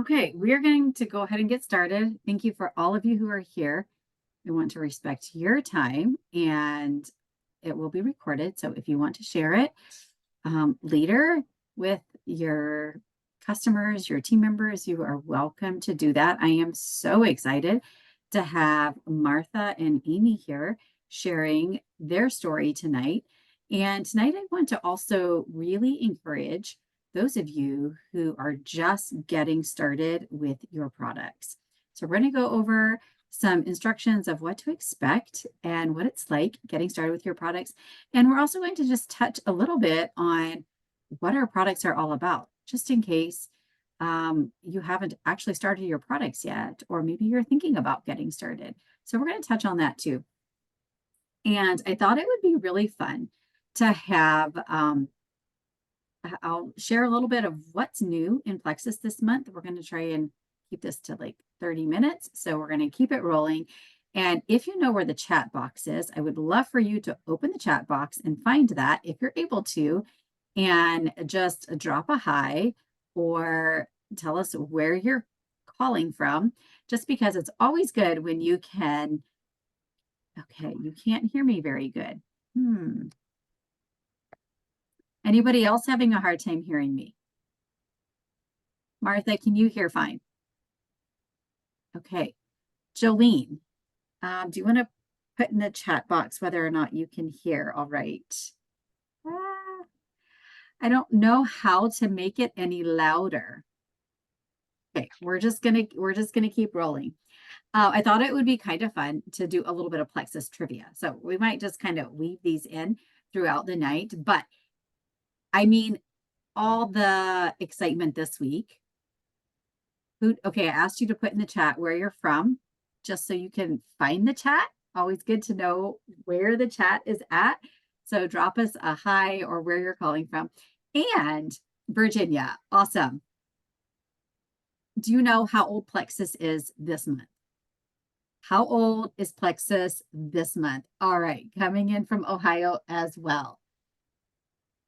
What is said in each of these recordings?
Okay, we're going to go ahead and get started. Thank you for all of you who are here. I want to respect your time and it will be recorded. So if you want to share it later with your customers, your team members, you are welcome to do that. I am so excited to have Martha and Amy here sharing their story tonight. And tonight I want to also really encourage those of you who are just getting started with your products. So we're going to go over some instructions of what to expect and what it's like getting started with your products. And we're also going to just touch a little bit on what our products are all about, just in case you haven't actually started your products yet, or maybe you're thinking about getting started. So we're going to touch on that too. And I thought it would be really fun to have I'll share a little bit of what's new in Plexus this month. We're going to try and keep this to like 30 minutes. So we're going to keep it rolling. And if you know where the chat box is, I would love for you to open the chat box and find that if you're able to, and just drop a hi or tell us where you're calling from, just because it's always good when you can. Okay, you can't hear me very good. Anybody else having a hard time hearing me? Martha, can you hear fine? Okay. Jolene, do you want to put in the chat box whether or not you can hear all right? I don't know how to make it any louder. Okay, we're just gonna keep rolling. I thought it would be kind of fun to do a little bit of Plexus trivia. So we might just kind of weave these in throughout the night. But I mean, all the excitement this week. Okay, I asked you to put in the chat where you're from, just so you can find the chat. Always good to know where the chat is at. So drop us a hi or where you're calling from. And Virginia, awesome. Do you know how old Plexus is this month? How old is Plexus this month? All right, coming in from Ohio as well.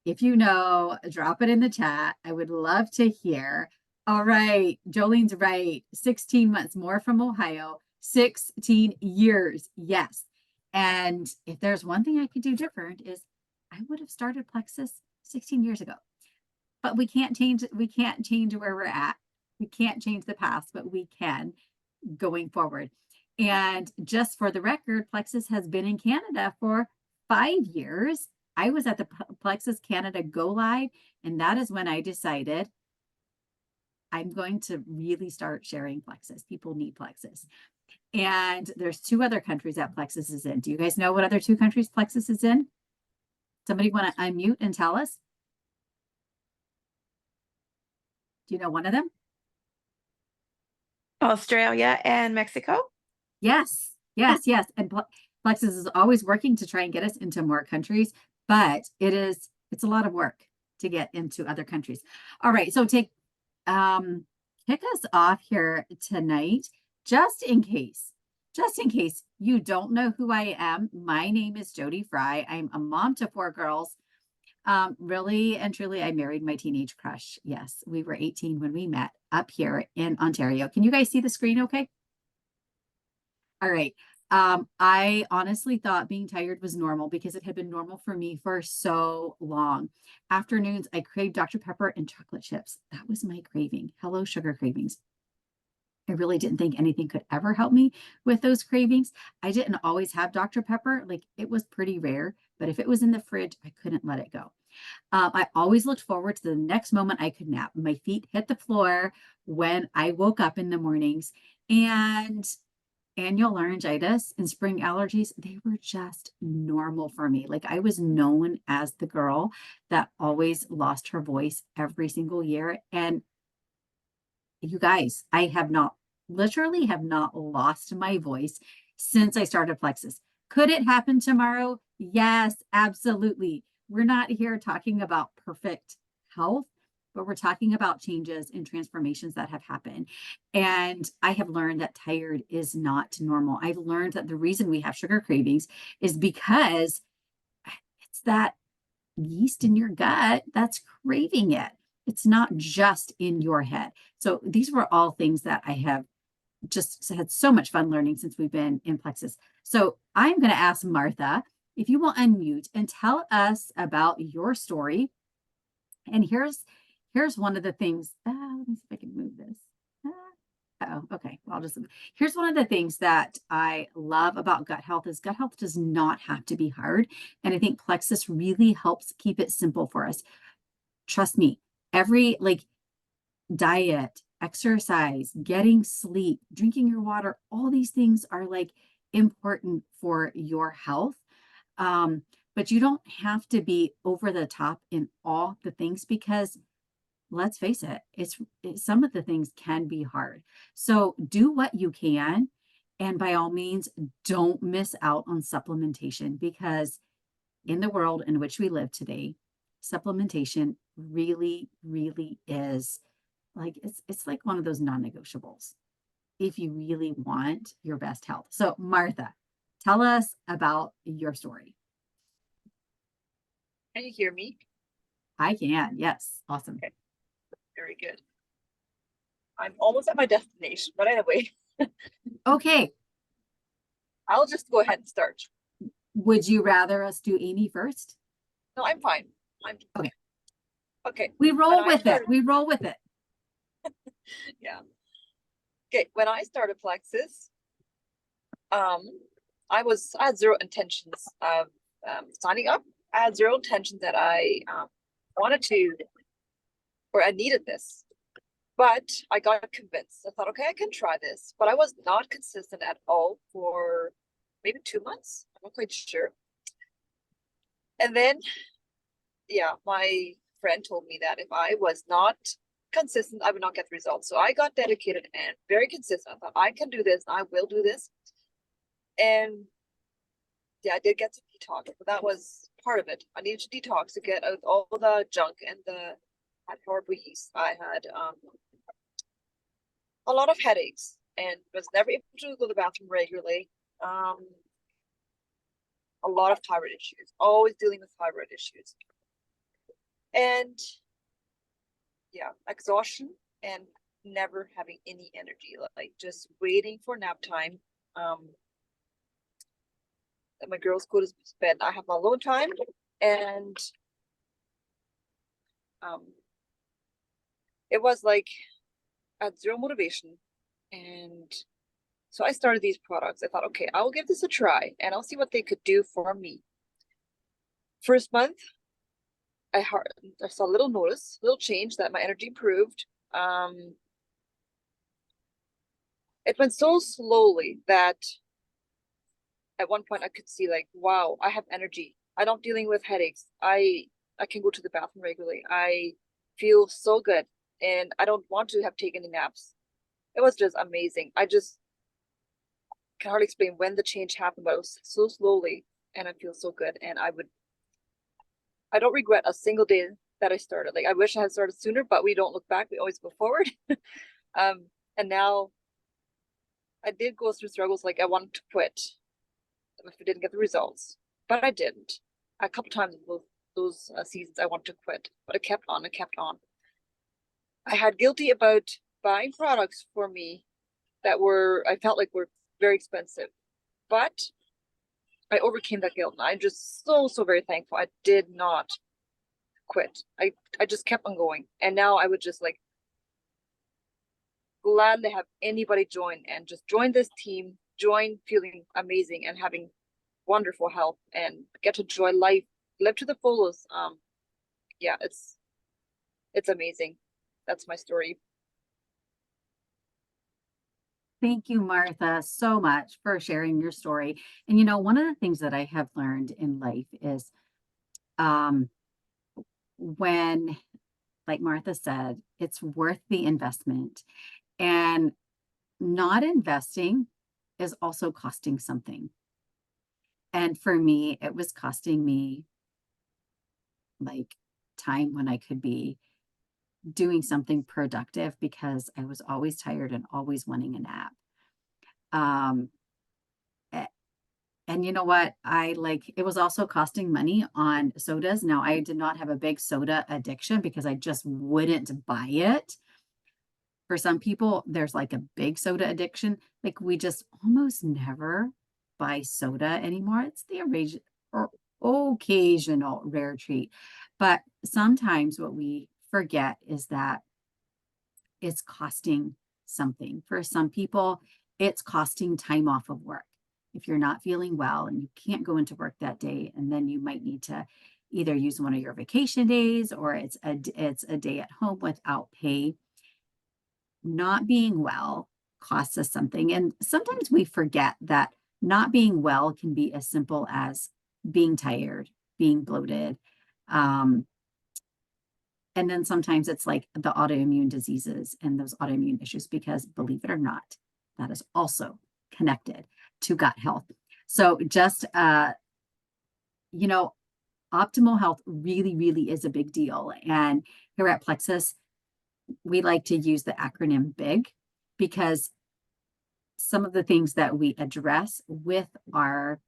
If you know, drop it in the chat. I would love to hear. All right, Jolene's right. 16 months more from Ohio, 16 years. Yes. And if there's one thing I could do different is I would have started Plexus 16 years ago. But we can't change where we're at. We can't change the past, but we can going forward. And just for the record, Plexus has been in Canada for 5 years. I was at the Plexus Canada Go Live, and that is when I decided I'm going to really start sharing Plexus. People need Plexus. And there's 2 other countries that Plexus is in. Do you guys know what other 2 countries Plexus is in? Somebody want to unmute and tell us? Do you know one of them? Australia and Mexico? Yes, yes, yes. And Plexus is always working to try and get us into more countries, but it's a lot of work to get into other countries. All right, so kick us off here tonight, just in case you don't know who I am. My name is Jody Fry. I'm a mom to 4 girls. Really and truly, I married my teenage crush. Yes, we were 18 when we met up here in Ontario. Can you guys see the screen okay? All right. I honestly thought being tired was normal because it had been normal for me for so long. Afternoons, I craved Dr. Pepper and chocolate chips. That was my craving. Hello, sugar cravings. I really didn't think anything could ever help me with those cravings. I didn't always have Dr. Pepper. Like, it was pretty rare, but if it was in the fridge, I couldn't let it go. I always looked forward to the next moment I could nap. My feet hit the floor when I woke up in the mornings, and annual laryngitis and spring allergies, they were just normal for me. Like, I was known as the girl that always lost her voice every single year. And you guys, I literally have not lost my voice since I started Plexus. Could it happen tomorrow? Yes, absolutely. We're not here talking about perfect health, but we're talking about changes and transformations that have happened. And I have learned that tired is not normal. I've learned that the reason we have sugar cravings is because it's that yeast in your gut that's craving it. it's not just in your head. So these were all things that I have just had so much fun learning since we've been in Plexus. So I'm going to ask Martha if you will unmute and tell us about your story. And here's one of the things. Let me see if I can move this. Oh, okay. Well, here's one of the things that I love about gut health is gut health does not have to be hard. And I think Plexus really helps keep it simple for us. Trust me, every diet, exercise, getting sleep, drinking your water, all these things are important for your health. But you don't have to be over the top in all the things because let's face it, some of the things can be hard. So do what you can. And by all means, don't miss out on supplementation because in the world in which we live today, supplementation really, really is it's like one of those non-negotiables if you really want your best health. So Martha, tell us about your story. Can you hear me? I can. Yes. Awesome. Okay. Very good. I'm almost at my destination, but anyway, Okay. I'll just go ahead and start. Would you rather us do Amy first? No, I'm fine. Okay. Okay. We roll When I with it. started- We roll with it. Yeah. Okay. When I started Plexus, I had zero intentions of signing up. I had zero intentions that I wanted to, or I needed this. But I got convinced. I thought, okay, I can try this. But I was not consistent at all for maybe 2 months. I'm not quite sure. And then, yeah, my friend told me that if I was not consistent, I would not get the results. So I got dedicated and very consistent. I thought, I can do this. I will do this. And yeah, I did get some detox, but that was part of it. I needed to detox to get out all the junk and I had horrible yeast. I had a lot of headaches and was never able to go to the bathroom regularly. A lot of thyroid issues, always dealing with thyroid issues. And yeah, exhaustion and never having any energy, like just waiting for nap time. That my girls go to bed. I have my alone time and it was like I had zero motivation. And so I started these products. I thought, okay, I'll give this a try and I'll see what they could do for me. First month, I saw a little change that my energy improved. It went so slowly that at one point I could see wow, I have energy. I'm not dealing with headaches. I can go to the bathroom regularly. I feel so good and I don't want to have taken any naps. It was just amazing. I just can hardly explain when the change happened, but it was so slowly and I feel so good. And I don't regret a single day that I started. I wish I had started sooner, but we don't look back. We always go forward. And now I did go through struggles. I wanted to quit if I didn't get the results, but I didn't. A couple times in those seasons, I wanted to quit, but I kept on. I had guilty about buying products for me that I felt like were very expensive, but I overcame that guilt. And I'm just so very thankful. I did not quit. I just kept on going. And now I would just gladly have anybody join and just join this team, join feeling amazing and having wonderful health and get to enjoy life, live to the fullest. Yeah, it's amazing. That's my story. Thank you, Martha, so much for sharing your story. And one of the things that I have learned in life is when, like Martha said, it's worth the investment. And not investing is also costing something. And for me, it was costing me time when I could be doing something productive because I was always tired and always wanting a nap. And you know what? It was also costing money on sodas. Now, I did not have a big soda addiction because I just wouldn't buy it. For some people, there's like a big soda addiction. Like we just almost never buy soda anymore. It's the or occasional rare treat. But sometimes what we forget is that it's costing something. For some people, it's costing time off of work. If you're not feeling well and you can't go into work that day, and then you might need to either use one of your vacation days or it's a day at home without pay. Not being well costs us something. And sometimes we forget that not being well can be as simple as being tired, being bloated, um, and then sometimes it's like the autoimmune diseases and those autoimmune issues, because believe it or not, that is also connected to gut health. So just, you know, optimal health really, really is a big deal. And here at Plexus, we like to use the acronym BIG because some of the things that we address with our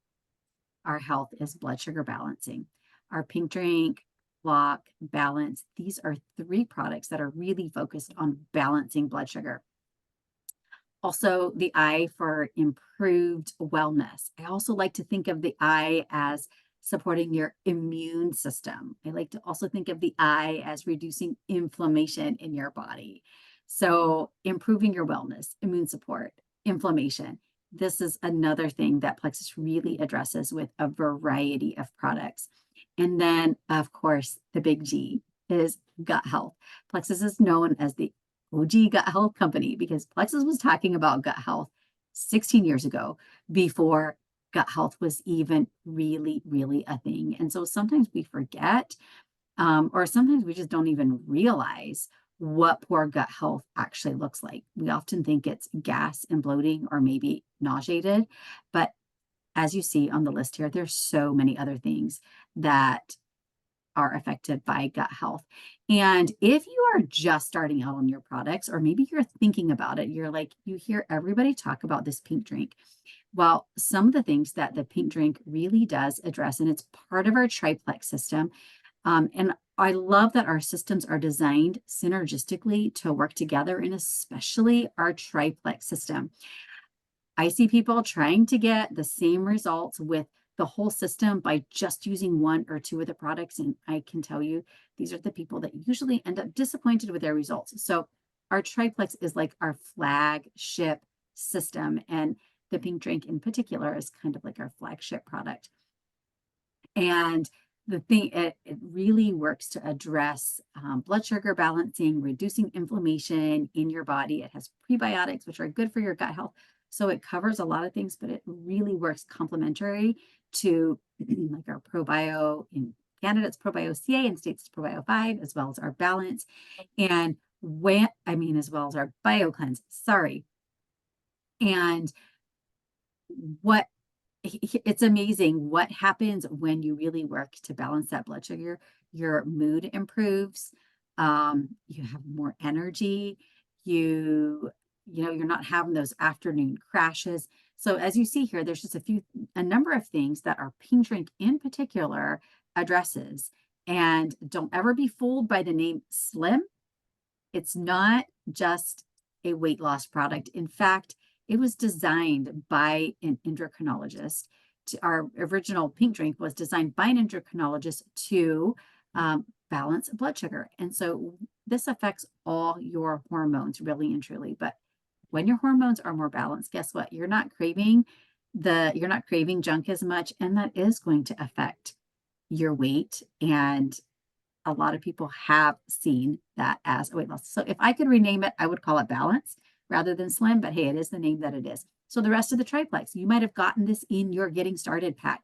health is blood sugar balancing. Our pink drink, block, balance, these are 3 products that are really focused on balancing blood sugar. Also, the I for improved wellness. I also like to think of the I as supporting your immune system. I like to also think of the I as reducing inflammation in your body. So, improving your wellness, immune support, inflammation. This is another thing that Plexus really addresses with a variety of products. And then, of course, the big G is gut health. Plexus is known as the OG gut health company because Plexus was talking about gut health 16 years ago before gut health was even really, really a thing. And so sometimes we forget, or sometimes we just don't even realize what poor gut health actually looks like. We often think it's gas and bloating or maybe nauseated, but as you see on the list here, there's so many other things that are affected by gut health. And if you are just starting out on your products, or maybe you're thinking about it, you're like, you hear everybody talk about this pink drink. Well, some of the things that the pink drink really does address, and it's part of our triplex system. And I love that our systems are designed synergistically to work together, and especially our triplex system. I see people trying to get the same results with the whole system by just using 1 or 2 of the products. And I can tell you, these are the people that usually end up disappointed with their results. So our triplex is like our flagship system. And the pink drink in particular is kind of like our flagship product. And the thing, it really works to address blood sugar balancing, reducing inflammation in your body. It has prebiotics, which are good for your gut health. So it covers a lot of things, but it really works complementary to like our ProBio in Canada, it's ProBio CA, in States it's ProBio 5, as well as our balance. And as well as our BioCleanse, sorry. And what it's amazing what happens when you really work to balance that blood sugar. Your mood improves. You have more energy. You're not having those afternoon crashes. So as you see here, there's just a number of things that our pink drink in particular addresses. And don't ever be fooled by the name Slim. It's not just a weight loss product. In fact, it was designed by an endocrinologist. Our original pink drink was designed by an endocrinologist to balance blood sugar. And so this affects all your hormones, really and truly. But when your hormones are more balanced, guess what? You're not craving junk as much, and that is going to affect your weight. And a lot of people have seen that as a weight loss. So if I could rename it, I would call it Balance rather than Slim, but hey, it is the name that it is. So the rest of the triplex, you might have gotten this in your Getting Started pack.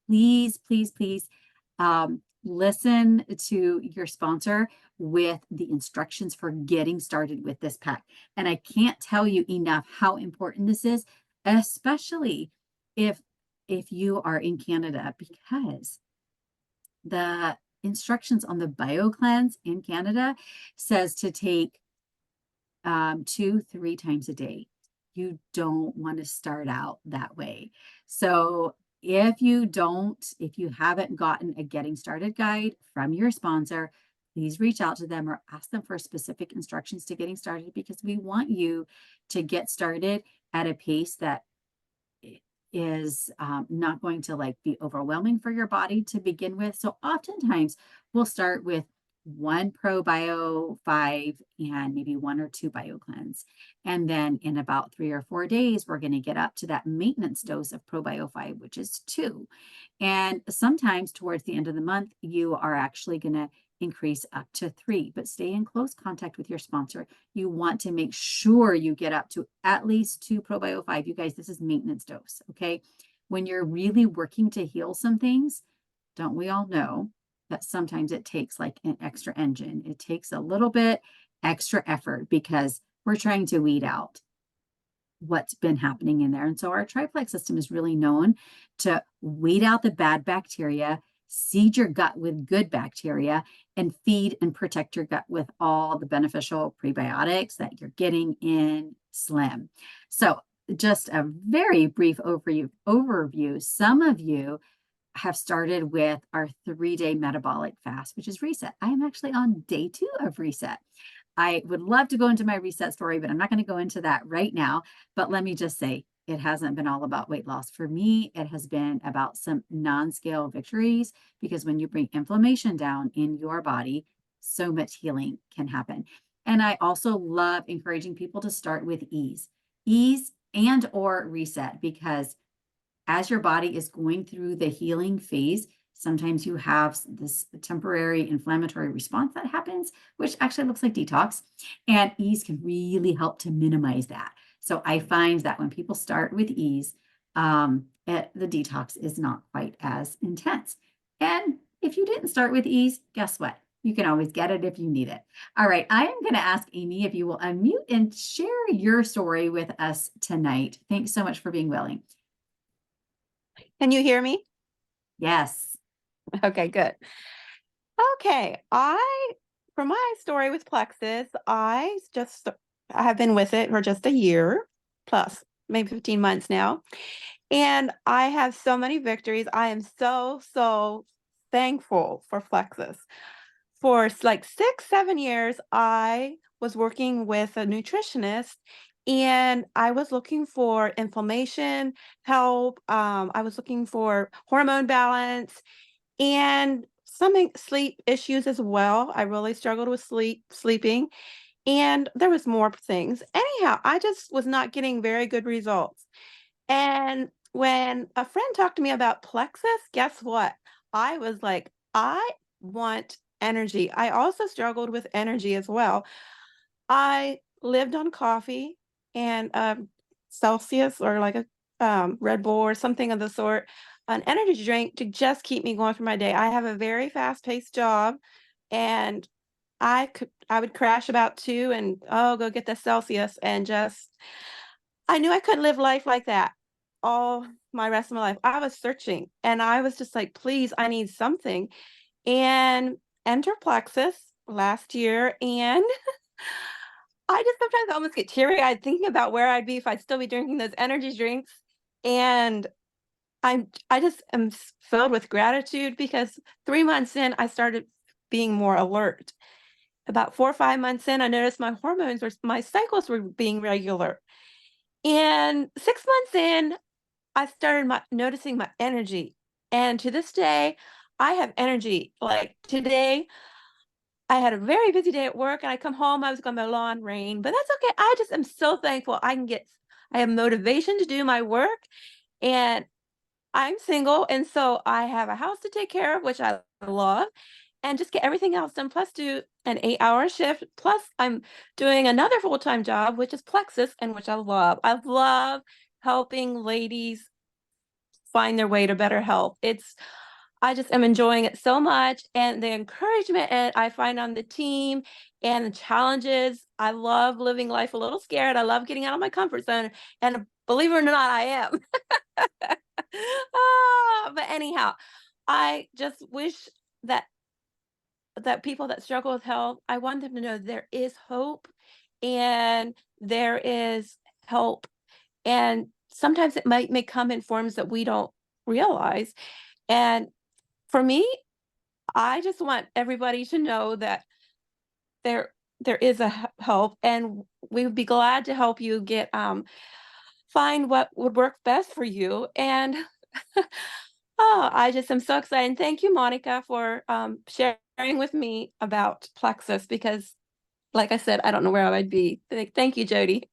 Please, please, please listen to your sponsor with the instructions for getting started with this pack. And I can't tell you enough how important this is, especially if you are in Canada, because the instructions on the BioCleanse in Canada says to take 2-3 times a day. You don't want to start out that way. So if you haven't gotten a getting started guide from your sponsor, please reach out to them or ask them for specific instructions to getting started, because we want you to get started at a pace that is not going to like be overwhelming for your body to begin with. So oftentimes we'll start with one ProBio 5 and maybe 1 or 2 BioCleanse. And then in about 3 or 4 days, we're going to get up to that maintenance dose of ProBio 5, which is 2. And sometimes towards the end of the month, you are actually going to increase up to 3, but stay in close contact with your sponsor. You want to make sure you get up to at least 2 ProBio 5. You guys, this is maintenance dose, okay? When you're really working to heal some things, don't we all know that sometimes it takes like an extra engine? It takes a little bit extra effort because we're trying to weed out what's been happening in there. And so our triplex system is really known to weed out the bad bacteria, seed your gut with good bacteria, and feed and protect your gut with all the beneficial prebiotics that you're getting in Slim. So just a very brief overview. Some of you have started with our 3-day metabolic fast, which is reset. I am actually on day 2 of reset. I would love to go into my reset story, but I'm not going to go into that right now. But let me just say, it hasn't been all about weight loss. For me, it has been about some non-scale victories, because when you bring inflammation down in your body, so much healing can happen. And I also love encouraging people to start with ease and or reset, because as your body is going through the healing phase, sometimes you have this temporary inflammatory response that happens, which actually looks like detox, and ease can really help to minimize that. So I find that when people start with ease, the detox is not quite as intense. And if you didn't start with ease, guess what? You can always get it if you need it. All right, I am going to ask Amy if you will unmute and share your story with us tonight. Thanks so much for being willing. Can you hear me? Yes. Okay, good. Okay, for my story with Plexus, I have been with it for just a year plus, maybe 15 months now. And I have so many victories. I am so thankful for Plexus. For like 6-7 years, I was working with a nutritionist, and I was looking for inflammation help. I was looking for hormone balance and some sleep issues as well. I really struggled with sleeping, and there was more things. Anyhow, I just was not getting very good results. And when a friend talked to me about Plexus, guess what? I was like, I want energy. I also struggled with energy as well. I lived on coffee and Celsius, or like a Red Bull or something of the sort, an energy drink to just keep me going for my day. I have a very fast-paced job, and I would crash about 2 and go get the Celsius, and just I knew I couldn't live life like that all my rest of my life. I was searching, and I was just like, please, I need something. And enter Plexus last year, and I just sometimes almost get teary-eyed thinking about where I'd be if I'd still be drinking those energy drinks. And I just am filled with gratitude, because 3 months in, I started being more alert. About 4 or 5 months in, I noticed my cycles were being regular. And 6 months in, I started noticing my energy. And to this day, I have energy. Like today, I had a very busy day at work, and I come home, I was going to mow lawn, rain, but that's okay. I just am so thankful I have motivation to do my work, and I'm single. And so I have a house to take care of, which I love, and just get everything else done, plus do an 8-hour shift. Plus I'm doing another full-time job, which is Plexus, and which I love. I love helping ladies find their way to better health. I just am enjoying it so much, and the encouragement I find on the team and the challenges. I love living life a little scared. I love getting out of my comfort zone, and believe it or not, I am. But anyhow, I just wish that people that struggle with health, I want them to know there is hope, and there is help. And sometimes it may come in forms that we don't realize. And for me, I just want everybody to know that there is a help, and we would be glad to help you get find what would work best for you. And oh, I just am so excited. And thank you, Monica, for sharing with me about Plexus, because like I said, I don't know where I'd be. Thank you, Jody.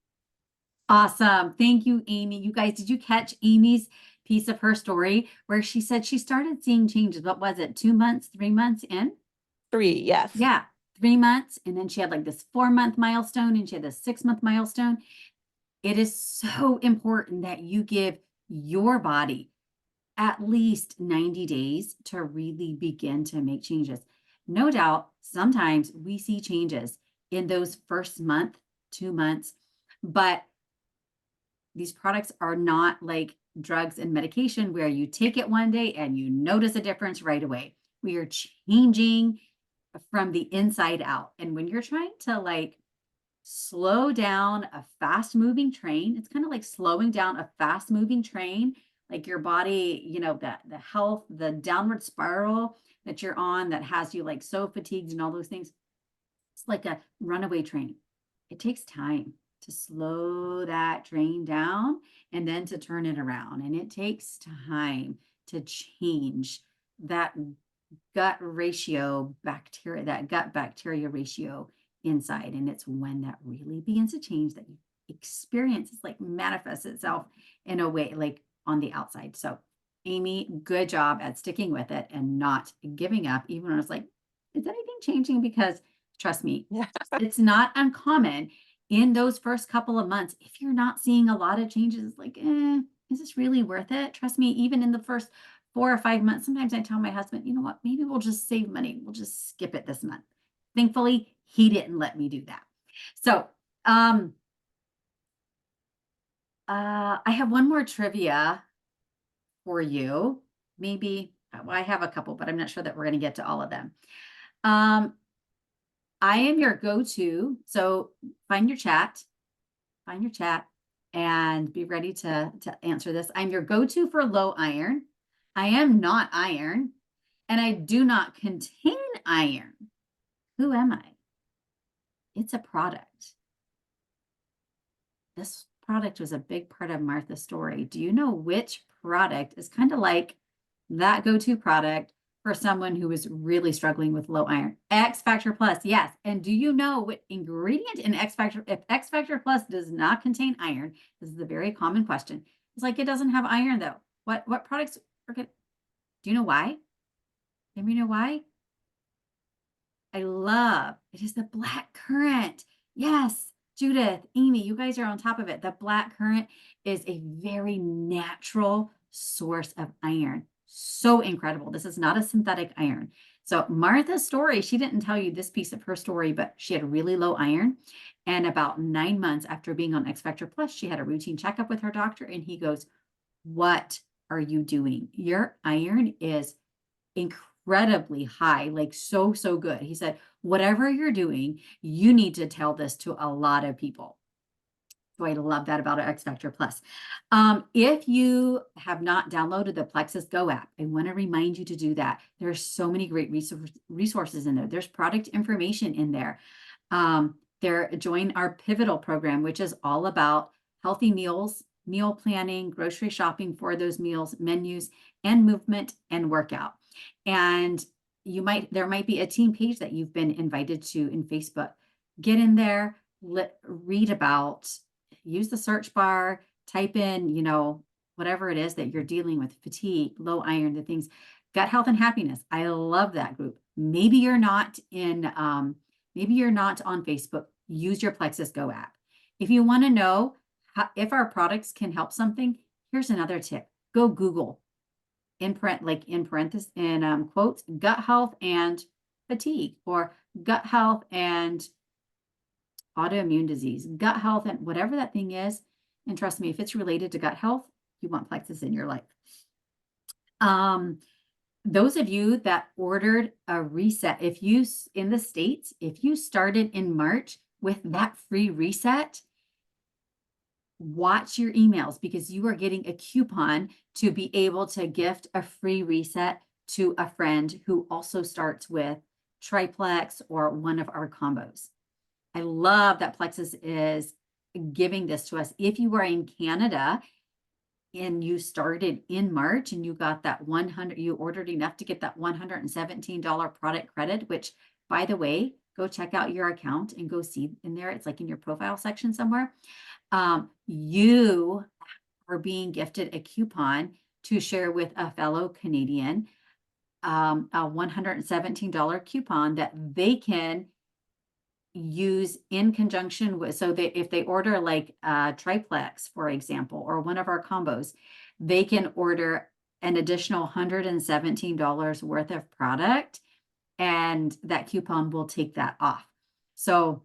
Awesome. Thank you, Amy. You guys, did you catch Amy's piece of her story where she said she started seeing changes? What was it? 2 months, 3 months in? 3, yes. Yeah, 3 months. And then she had like this 4 month milestone and she had this 6 month milestone. It is so important that you give your body at least 90 days to really begin to make changes. No doubt, sometimes we see changes in those first month, 2 months, but these products are not like drugs and medication where you take it one day and you notice a difference right away. We are changing from the inside out. And when you're trying to like slow down a fast moving train, it's kind of like slowing down a fast moving train, like your body, the health, the downward spiral that you're on that has you like so fatigued and all those things. It's like a runaway train. It takes time to slow that train down and then to turn it around. And it takes time to change that gut bacteria ratio inside. And it's when that really begins to change that you experience, it's like manifests itself in a way like on the outside. So Amy, good job at sticking with it and not giving up, even when it's like, is anything changing? Because trust me, Yeah. it's not uncommon in those first couple of months. If you're not seeing a lot of changes, it's like, is this really worth it? Trust me, even in the first 4 or 5 months, sometimes I tell my husband, you know what, maybe we'll just save money. We'll just skip it this month. Thankfully, he didn't let me do that. So, I have one more trivia for you. Maybe, well, I have a couple, but I'm not sure that we're going to get to all of them. I am your go-to. So find your chat and be ready to answer this. I'm your go-to for low iron. I am not iron and I do not contain iron. Who am I? It's a product. This product was a big part of Martha's story. Do you know which product is kind of like that go-to product for someone who is really struggling with low iron? X Factor Plus, yes. And do you know what ingredient in X Factor, if X Factor Plus does not contain iron, this is a very common question. It's like, it doesn't have iron though. What products are good? Do you know why? Let me know why. It is the black currant. Yes, Judith, Amy, you guys are on top of it. The black currant is a very natural source of iron. So incredible. This is not a synthetic iron. So Martha's story, she didn't tell you this piece of her story, but she had really low iron. And about 9 months after being on X Factor Plus, she had a routine checkup with her doctor and he goes, what are you doing? Your iron is incredibly high, like so good. He said, whatever you're doing, you need to tell this to a lot of people. So I love that about X Factor Plus. If you have not downloaded the Plexus Go app, I want to remind you to do that. There's so many great resources in there. There's product information in there. Join our Pivotal program, which is all about healthy meals, meal planning, grocery shopping for those meals, menus, and movement and workout. And there might be a team page that you've been invited to in Facebook. Get in there, read about, use the search bar, type in, whatever it is that you're dealing with, fatigue, low iron, the things, gut health and happiness. I love that group. Maybe you're not on Facebook. Use your Plexus Go app. If you want to know if our products can help something, here's another tip. Go Google in quotes, gut health and fatigue, or gut health and autoimmune disease, gut health and whatever that thing is. And trust me, if it's related to gut health, you want Plexus in your life. Those of you that ordered a reset, in the States, if you started in March with that free reset, watch your emails because you are getting a coupon to be able to gift a free reset to a friend who also starts with triplex or one of our combos. I love that Plexus is giving this to us. If you are in Canada and you started in March and you got that 100, you ordered enough to get that $117 product credit, which, by the way, go check out your account and go see in there. It's like in your profile section somewhere. You are being gifted a coupon to share with a fellow Canadian, a $117 coupon that they can use in conjunction with, so that if they order like triplex, for example, or one of our combos, they can order an additional $117 worth of product, and that coupon will take that off. So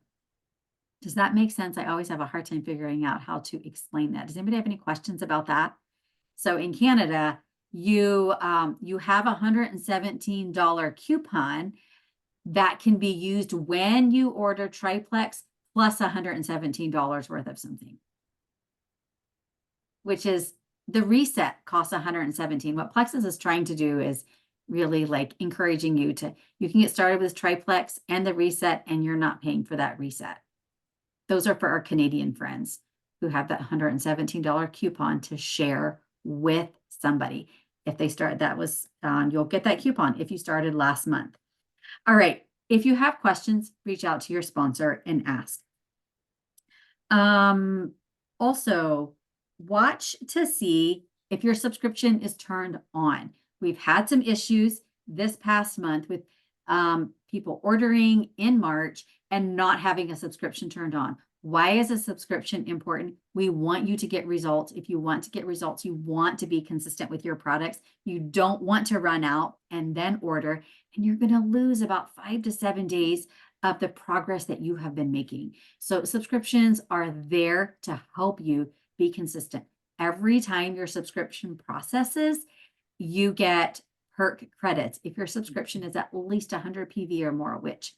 does that make sense? I always have a hard time figuring out how to explain that. Does anybody have any questions about that? So in Canada, you have a $117 coupon that can be used when you order triplex plus $117 worth of something, which is the reset costs $117. What Plexus is trying to do is really like encouraging you to, you can get started with triplex and the reset, and you're not paying for that reset. Those are for our Canadian friends who have that $117 coupon to share with somebody. If they start, that was, you'll get that coupon if you started last month. All right. If you have questions, reach out to your sponsor and ask. Also, watch to see if your subscription is turned on. We've had some issues this past month with people ordering in March and not having a subscription turned on. Why is a subscription important? We want you to get results. If you want to get results, you want to be consistent with your products. You don't want to run out and then order, and you're going to lose about 5 to 7 days of the progress that you have been making. So subscriptions are there to help you be consistent. Every time your subscription processes, you get perk credits. If your subscription is at least 100 PV or more, which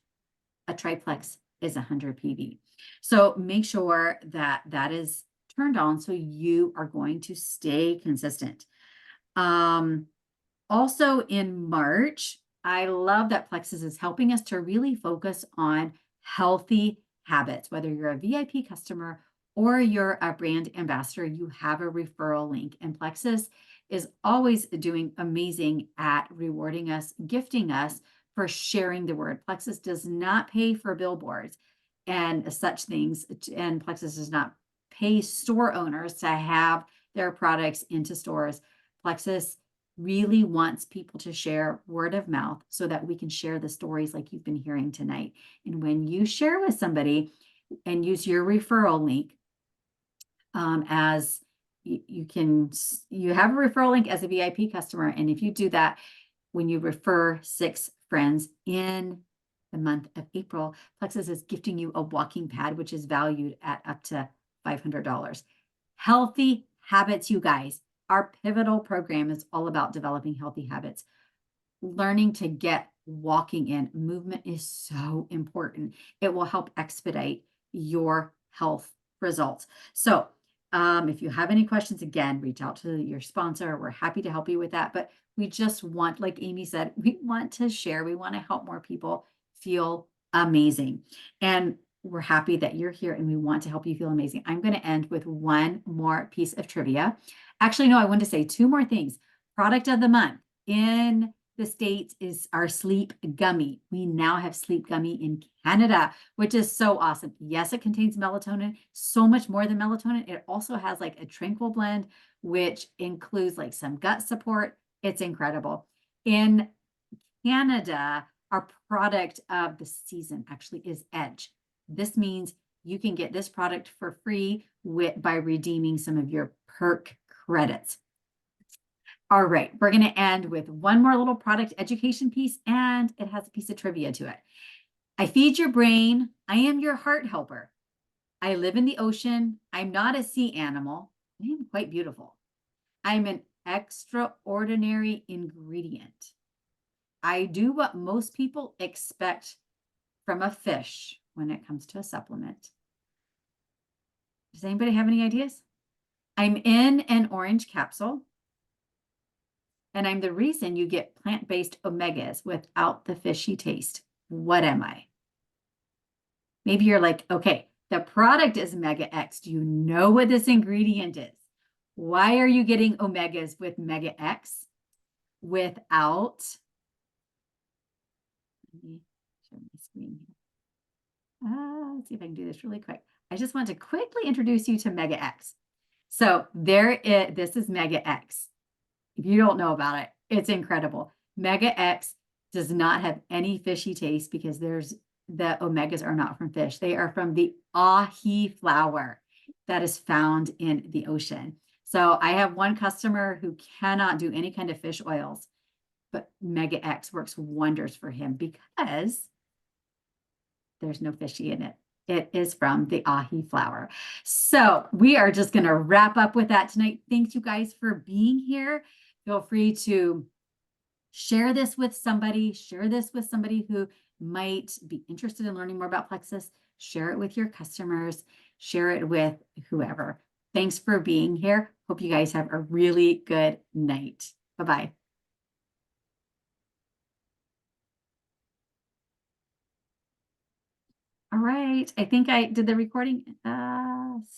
a triplex is 100 PV. So make sure that that is turned on so you are going to stay consistent. Also in March, I love that Plexus is helping us to really focus on healthy habits. Whether you're a VIP customer or you're a brand ambassador, you have a referral link, and Plexus is always doing amazing at rewarding us, gifting us for sharing the word. Plexus does not pay for billboards and such things, and Plexus does not pay store owners to have their products into stores. Plexus really wants people to share word of mouth so that we can share the stories like you've been hearing tonight. And when you share with somebody and use your referral link, as you have a referral link as a VIP customer, and if you do that, when you refer 6 friends in the month of April, Plexus is gifting you a walking pad, which is valued at up to $500. Healthy habits, you guys. Our pivotal program is all about developing healthy habits. Learning to get walking in. Movement is so important. It will help expedite your health results. So if you have any questions, again, reach out to your sponsor. We're happy to help you with that. But we just want, like Amy said, we want to share. We want to help more people feel amazing. And we're happy that you're here and we want to help you feel amazing. I'm going to end with one more piece of trivia. Actually, no, I want to say 2 more things. Product of the month in the States is our Sleep Gummy. We now have Sleep Gummy in Canada, which is so awesome. Yes, it contains melatonin, so much more than melatonin. It also has like a tranquil blend, which includes like some gut support. It's incredible. In Canada, our product of the season actually is Edge. This means you can get this product for free by redeeming some of your perk credits. All right, we're going to end with one more little product education piece, and it has a piece of trivia to it. I feed your brain. I am your heart helper. I live in the ocean. I'm not a sea animal. I am quite beautiful. I'm an extraordinary ingredient. I do what most people expect from a fish when it comes to a supplement. Does anybody have any ideas? I'm in an orange capsule. And I'm the reason you get plant-based omegas without the fishy taste. What am I? Maybe you're like, okay, the product is Mega X. Do you know what this ingredient is? Why are you getting omegas with Mega X without? Let me show my screen here. Let's see if I can do this really quick. I just want to quickly introduce you to Mega X. So this is Mega X. If you don't know about it, it's incredible. Mega X does not have any fishy taste because the omegas are not from fish. They are from the ahi flower that is found in the ocean. So I have one customer who cannot do any kind of fish oils, but Mega X works wonders for him because there's no fishy in it. It is from the ahi flower. So we are just going to wrap up with that tonight. Thanks you guys for being here. Feel free to share this with somebody, who might be interested in learning more about Plexus. Share it with your customers, share it with whoever. Thanks for being here. Hope you guys have a really good night. Bye-bye. All right, I think I did the recording.